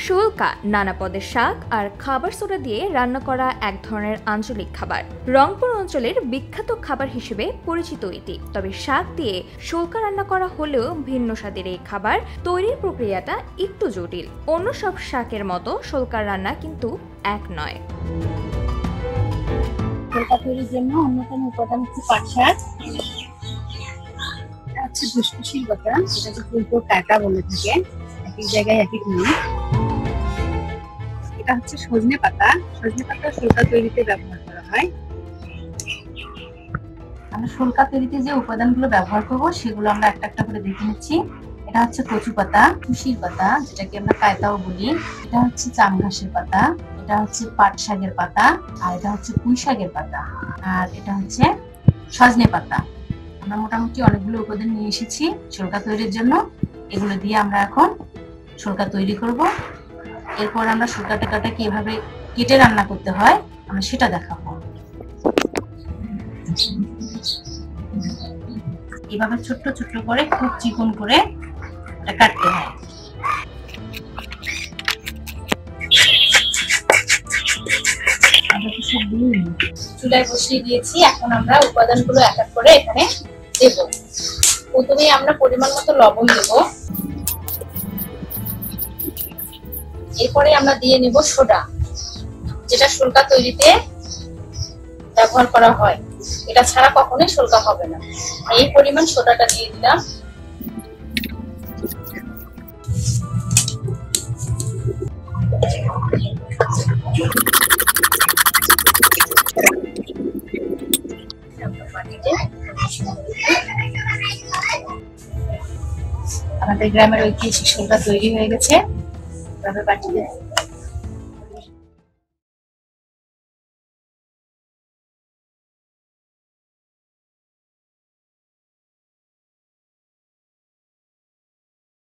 শুল্কা নানা পদের শাক আর খাবার সোডা দিয়ে রান্না করা এক ধরনের আঞ্চলিক খাবার। রংপুর অঞ্চলের বিখ্যাত খাবার হিসেবে পরিচিত এটি। তবে শাক দিয়ে শুল্কা রান্না করা হলেও ভিন্ন স্বাদের এই খাবার তৈরির প্রক্রিয়াটা একটু জটিল। অন্য সব শাকের মতো শুল্কার রান্না কিন্তু এক নয়। শুল্কা তৈরির জন্য অন্যতম উপাদান হচ্ছে পাট শাক, হচ্ছে দুষ্কুশির পাতা, এটাকে ফুলকো কাটা বলে থাকে, এক এক জায়গায় এক এক নাম। এটা হচ্ছে সজনে পাতা। সজনে পাতা শুল্কা তৈরিতে ব্যবহার করা হয়। আমরা শুল্কা তৈরিতে যে উপাদানগুলো ব্যবহার করব সেগুলো আমরা একটা একটা করে দেখে নিচ্ছি। এটা হচ্ছে কচু পাতা, কুশির পাতা যেটাকে আমরা কায়তাও বলি, এটা হচ্ছে চাম ঘাসের পাতা, এটা হচ্ছে পাট শাকের পাতা, আর এটা হচ্ছে পুঁই শাকের পাতা, আর এটা হচ্ছে সজনে পাতা। আমরা মোটামুটি অনেকগুলো উপাদান নিয়ে এসেছি শুল্কা তৈরির জন্য। এগুলো দিয়ে আমরা এখন শুল্কা তৈরি করব। এরপর আমরা শুল্কাটা কিভাবে কেটে রান্না করতে হয় আমরা সেটা দেখাবো। এভাবে ছোট্ট ছোট্ট করে খুব চিকন করে কাটতে হয়। চুলায় বসিয়ে দিয়েছি, এখন আমরা উপাদানগুলো এক এক করে এখানে দেব। প্রথমে আমরা পরিমাণ মতো লবণ দেব, এরপরে আমরা দিয়ে নেব সোডা, যেটা শুল্কা তৈরিতে ব্যবহার করা হয়। এটা ছাড়া কখনোই শুল্কা হবে না। এই পরিমাণ সোডাটা দিয়ে দিলাম। আমাদের গ্রামের ঐতিহাসিক শুল্কা তৈরি হয়ে গেছে। বাটিতে